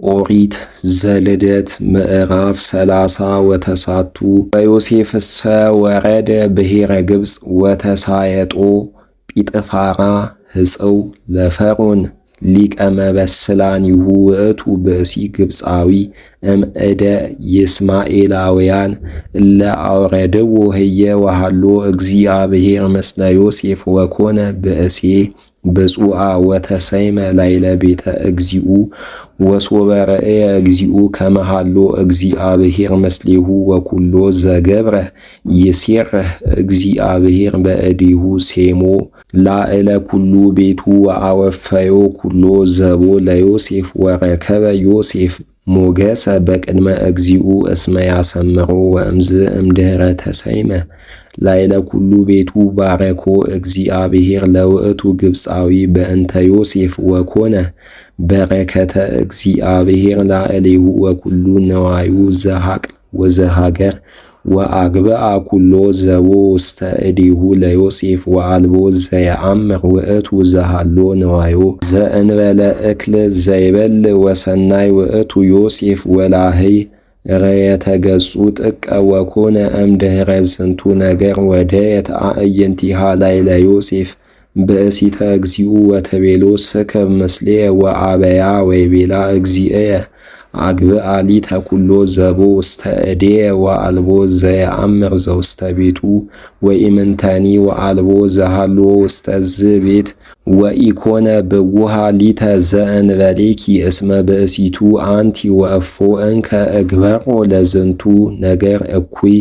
ኦሪት ዘልደት ምዕራፍ 30 ወተሳቱ ወዮሴፍሰ ወረደ ብሔረ ግብፅ ወተሳየጦ ጲጥፋራ ሕፀው ለፈርዖን ሊቀ መበስላኒሁ ውእቱ ብእሲ ግብፃዊ እምዕደ ይስማኤላውያን እለ አውረድዎ ህየ ወሃሎ እግዚአብሔር ምስለ ዮሴፍ ወኮነ ብእሴ ብፁዓ ወተሰይመ ላዕለ ቤተ እግዚኡ ወሶበ ረአየ እግዚኡ ከመሃሎ እግዚአብሔር ምስሌሁ ወኩሎ ዘገብረ ይሴርህ እግዚአብሔር በእዴሁ ሴሞ ላዕለ ኩሉ ቤቱ ወአወፈዮ ኩሎ ዘቦ ለዮሴፍ ወረከበ ዮሴፍ ሞገሰ በቅድመ እግዚኡ እስመ ያሰምሮ ወእምዝ እምድኅረ ተሰይመ ላዕለ ኩሉ ቤቱ ባረኮ እግዚአብሔር ለውእቱ ግብፃዊ በእንተ ዮሴፍ ወኮነ በረከተ እግዚአብሔር ላዕሌሁ ወኩሉ ነዋዩ ዘሐቅል ወዘሃገር ወአግብአ ኩሎ ዘቦ ውስተ እዴሁ ለዮሴፍ ወአልቦ ዘየአምር ውእቱ ዘሃሎ ነዋዮ ዘእንበለ እክል ዘይበል ወሰናይ ውእቱ ዮሴፍ ወላህይ ረየተ ገጹ ጥቀ ወኮነ እምድኅረ ዝንቱ ነገር ወደየት አዕይንቲሃ ላዕለ ዮሴፍ ብእሲተ እግዚኡ ወተቤሎ ስክብ ምስሌየ ወአበያ ወይቤላ እግዚእየ አግብአ ሊተ ኩሎ ዘቦ ውስተ እዴየ ወአልቦ ዘየአምር ዘውስተ ቤቱ ወኢምንተኒ ወአልቦ ዘሃሎ ውስተ ዝቤት ወኢኮነ ብውሃ ሊተ ዘእንበሌኪ እስመ ብእሲቱ አንቲ ወእፎ እንከ እግበሮ ለዝንቱ ነገር እኩይ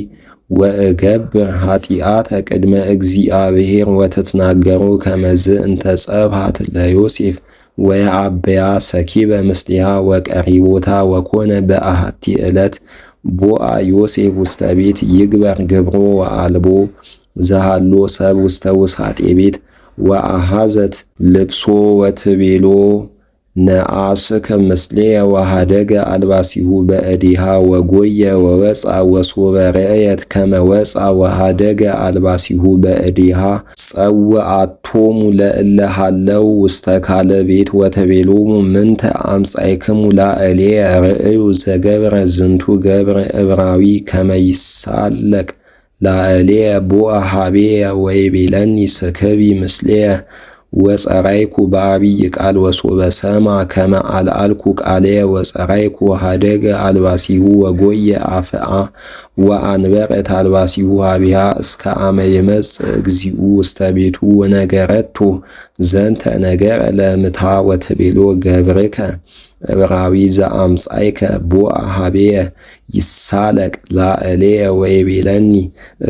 ወእገብር ኃጢአተ ቅድመ እግዚአብሔር ወትትናገሩ ከመዝ እንተ ጸብሃት ለዮሴፍ ወየዐበያ ሰኪበ ምስሊሃ ወቀሪቦታ ወኮነ በአሐቲ ዕለት ቦአ ዮሴፍ ውስተ ቤት ይግበር ግብሮ ወአልቦ ዘሃሎ ሰብ ውስተ ውስሐጤ ቤት ወአሐዘት ልብሶ ወትቤሎ ነአስከ ምስሌየ ወሃደገ አልባሲሁ በእዴሃ ወጎየ ወወፃ ወሶበ ረአየት ከመ ወፃ ወሃደገ አልባሲሁ በእዴሃ ጸውዐቶሙ ለእለ ሀለው ውስተ ካለ ቤት ወተቤሎሙ ምንተ አምጻእክሙ ላዕሌየ ርእዩ ዘገብረ ዝንቱ ገብረ ዕብራዊ ከመ ይሳለቅ ላዕሌየ ቦአ ኀቤየ ወይቤለኒ ስክቢ ምስሌየ ወጸራይኩ በአብይ ቃል ወሶበ ሰማ ከመ አልዓልኩ ቃልየ ወጸራይኩ ወሃደገ አልባሲሁ ወጎየ አፍአ ወአንበረት አልባሲሁ ኀቤሃ እስከ አመ ይመጽእ እግዚኡ ውስተ ቤቱ ወነገረቶ ዘንተ ነገረ ለምታ ወትቤሎ ገብርከ ዕብራዊ ዘአምጻእከ ቦአ ኀቤየ ይሳለቅ ላዕሌየ ወይቤለኒ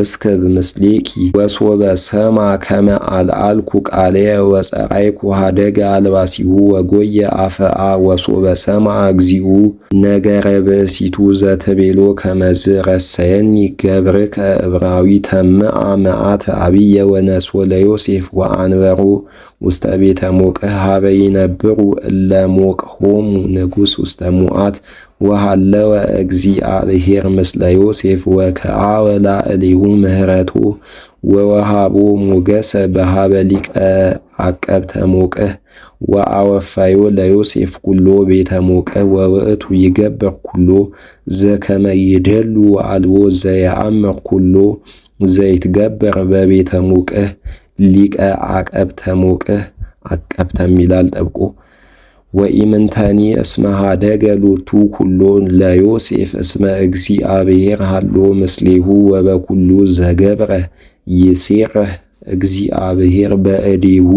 እስክብ ምስሌኪ ወሶበ ሰማ ከመ አልዓልኩ ቃልየ ወጸራይኩ ሃደገ አልባሲሁ ወጎየ አፍአ ወሶበ ሰማ እግዚኡ ነገረ ብእሲቱ ዘትቤሎ ከመዝ ረሰየኒ ገብርከ ዕብራዊ ተምአ መዓተ አብየ ወነስኦ ለዮሴፍ ወአንበሮ ውስተ ቤተ ሞቅህ ኀበ ይነብሩ እለ ሞቅሆሙ ንጉሥ ውስተ ሙዓት ወሃለወ እግዚአብሔር ምስለ ዮሴፍ ወከአወ ላዕሌሁ ምህረቶ ወወሃቦ ሞገሰ በኀበ ሊቀ አቀብተ ሞቅህ ወአወፋዮ ለዮሴፍ ኩሎ ቤተ ሞቅህ ወውእቱ ይገብር ኩሎ ዘከመ ይደሉ ወአልቦ ዘየአምር ኩሎ ዘይትገበር በቤተ ሞቅህ ሊቀ አቀብተ ሞቅህ አቀብተም ይላል ጠብቆ ወኢምንተኒ እስመ ኀደገ ሎቱ ኩሎ ለዮሴፍ እስመ እግዚአብሔር ሃሎ ምስሌሁ ወበኩሉ ዘገብረ ይሴርህ እግዚአብሔር በእዴሁ